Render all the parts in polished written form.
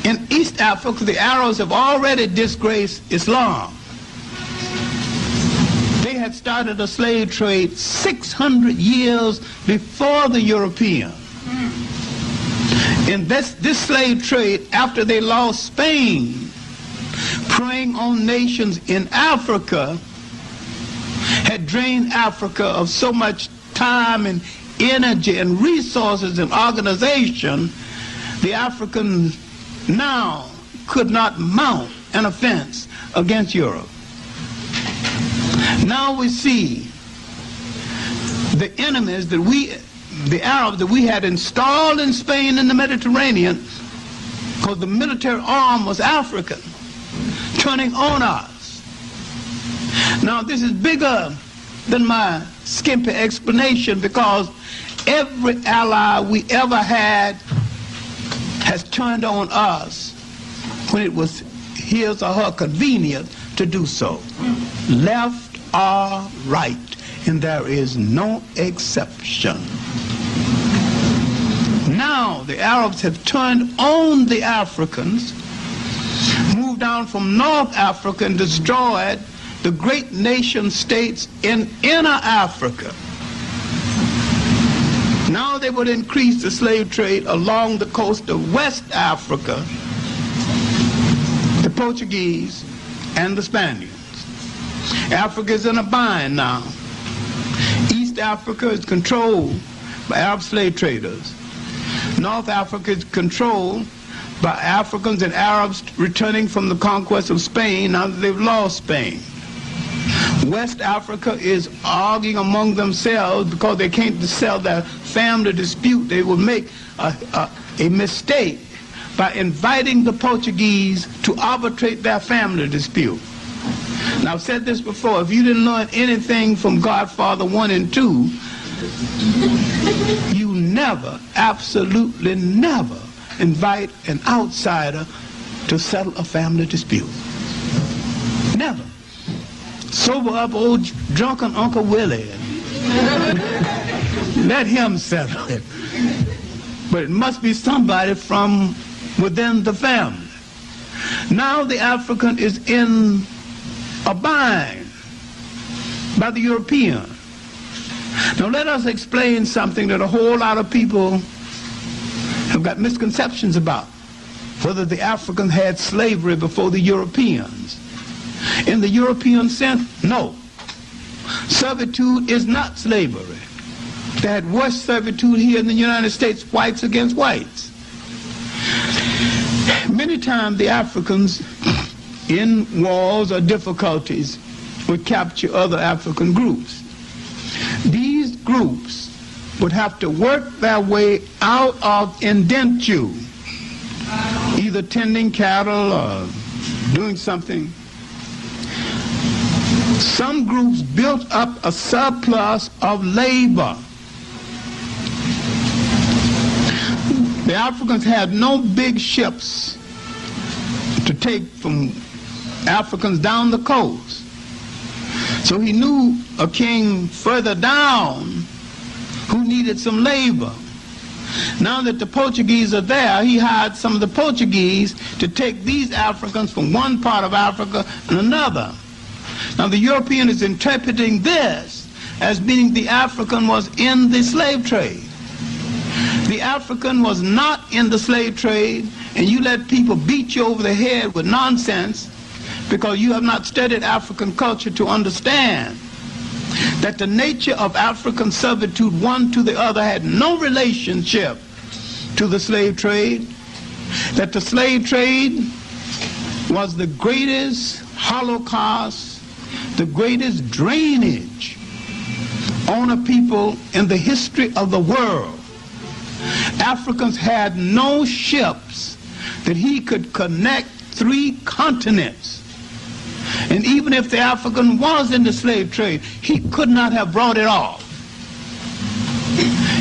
In East Africa, the Arabs have already disgraced Islam. They had started a slave trade 600 years before the Europeans. In this slave trade, after they lost Spain, preying on nations in Africa, had drained Africa of so much time and energy and resources and organization, the Africans now could not mount an offense against Europe. Now we see the enemies that the Arabs that we had installed in Spain and the Mediterranean, because the military arm was African, turning on us. Now this is bigger than my skimpy explanation, because every ally we ever had has turned on us when it was his or her convenient to do so, left or right, and there is no exception. Now the Arabs have turned on the Africans, moved down from North Africa and destroyed the great nation states in inner Africa. Now they would increase the slave trade along the coast of West Africa, the Portuguese and the Spaniards. Africa is in a bind now. East Africa is controlled by Arab slave traders. North Africa is controlled by Africans and Arabs returning from the conquest of Spain now that they've lost Spain. West Africa is arguing among themselves because they can't settle their family dispute. They will make a mistake by inviting the Portuguese to arbitrate their family dispute. Now, I've said this before, if you didn't learn anything from Godfather 1 and 2, you never, absolutely never invite an outsider to settle a family dispute. Never. Sober up old drunken Uncle Willie and let him settle it. But it must be somebody from within the family. Now the African is in a bind by the European. Now let us explain something that a whole lot of people have got misconceptions about, whether the Africans had slavery before the Europeans. In the European sense, no. Servitude is not slavery. They had worse servitude here in the United States, whites against whites. Many times the Africans in wars or difficulties would capture other African groups. These groups would have to work their way out of indenture, either tending cattle or doing something. Some groups built up a surplus of labor. The Africans had no big ships to take from Africans down the coast. So he knew a king further down who needed some labor. Now that the Portuguese are there, he hired some of the Portuguese to take these Africans from one part of Africa and another. Now the European is interpreting this as meaning the African was in the slave trade. The African was not in the slave trade, and you let people beat you over the head with nonsense because you have not studied African culture to understand that the nature of African servitude, one to the other, had no relationship to the slave trade, that the slave trade was the greatest holocaust, the greatest drainage on a people in the history of the world. Africans had no ships that he could connect 3 continents. And even if the African was in the slave trade, he could not have brought it off.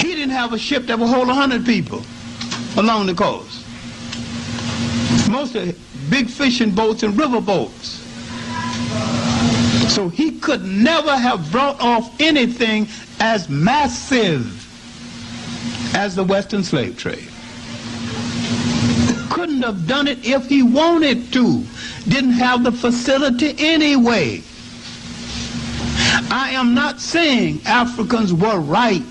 He didn't have a ship that would hold 100 people along the coast. Mostly big fishing boats and river boats. So he could never have brought off anything as massive as the Western slave trade. Could couldn't have done it if he wanted to. Didn't have the facility anyway. I am not saying Africans were right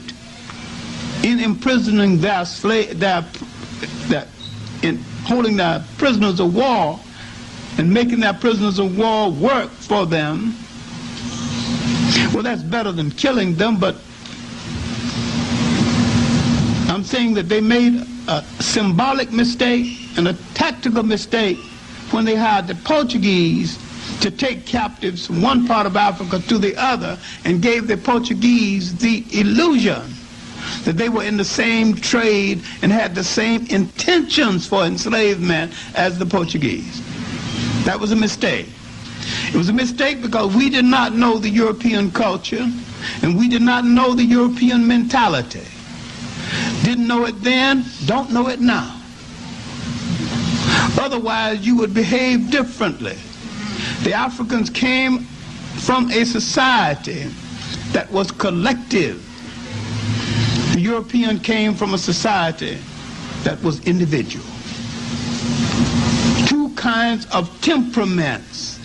in imprisoning their in holding their prisoners of war and making their prisoners of war work for them. Well, that's better than killing them, but I'm saying that they made a symbolic mistake and a tactical mistake when they hired the Portuguese to take captives from one part of Africa to the other and gave the Portuguese the illusion that they were in the same trade and had the same intentions for enslavement as the Portuguese. That was a mistake. It was a mistake because we did not know the European culture and we did not know the European mentality. Didn't know it then, don't know it now. Otherwise, you would behave differently. The Africans came from a society that was collective. The European came from a society that was individual. Two kinds of temperaments,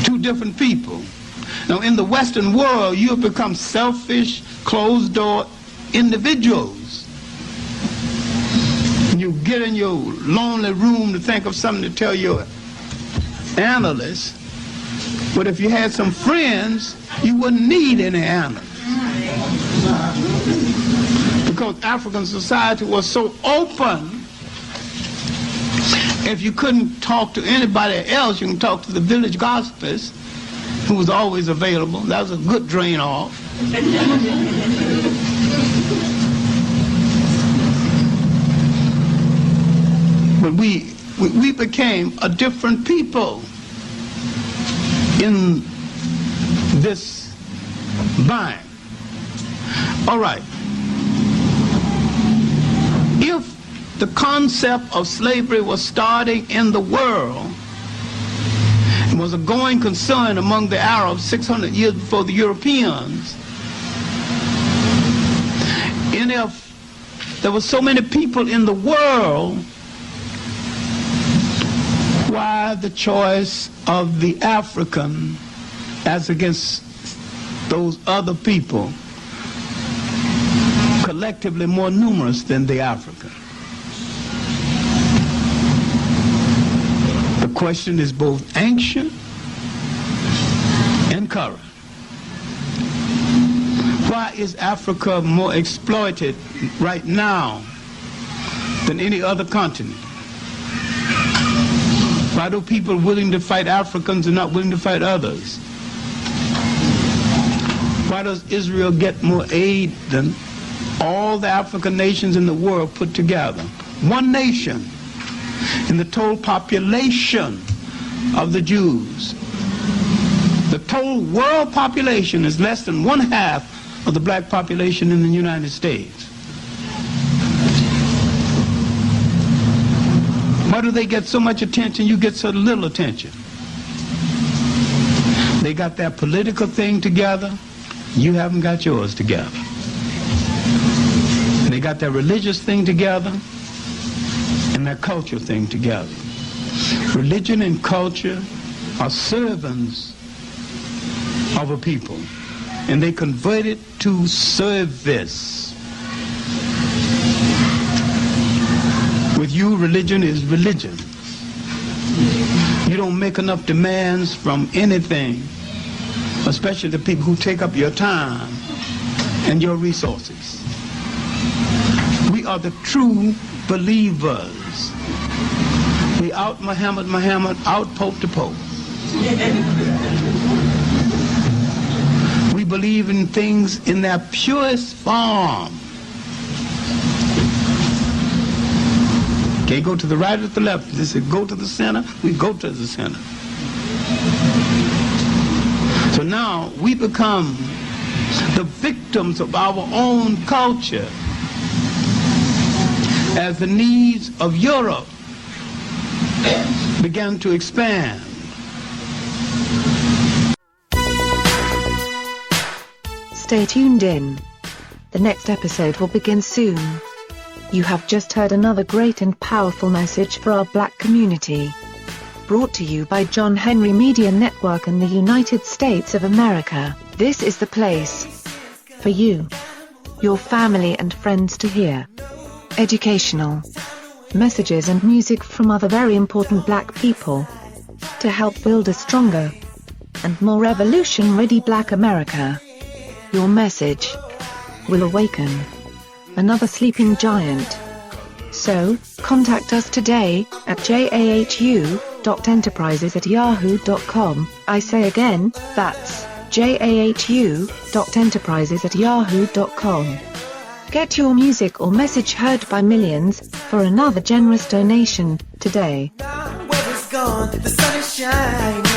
two different people. Now, in the Western world, you have become selfish, closed-door individuals. You get in your lonely room to think of something to tell your analyst, but if you had some friends, you wouldn't need any analysts. Because African society was so open, if you couldn't talk to anybody else, you can talk to the village gospelist, who was always available. That was a good drain off. But we became a different people in this bind. All right. If the concept of slavery was starting in the world, it was a going concern among the Arabs 600 years before the Europeans, and if there were so many people in the world, why the choice of the African as against those other people, collectively more numerous than the African? The question is both ancient and current. Why is Africa more exploited right now than any other continent? Why do people willing to fight Africans and not willing to fight others? Why does Israel get more aid than all the African nations in the world put together? One nation in the total population of the Jews. The total world population is less than 1/2 of the black population in the United States. Why do they get so much attention, you get so little attention? They got their political thing together, you haven't got yours together. They got their religious thing together and their culture thing together. Religion and culture are servants of a people, and they convert it to service. With you, religion is religion. You don't make enough demands from anything, especially the people who take up your time and your resources. We are the true believers. We out Muhammad, out Pope to Pope. We believe in things in their purest form. Can't go to the right or the left. They said go to the center, we go to the center. So now we become the victims of our own culture as the needs of Europe began to expand. Stay tuned in. The next episode will begin soon. You have just heard another great and powerful message for our black community. Brought to you by John Henry Media Network in the United States of America. This is the place for you, your family and friends to hear educational messages and music from other very important black people to help build a stronger and more revolution-ready black America. Your message will awaken another sleeping giant. So, contact us today at jahu.enterprises@yahoo.com. I say again, that's jahu.enterprises@yahoo.com. Get your music or message heard by millions for another generous donation today. The sun is shining.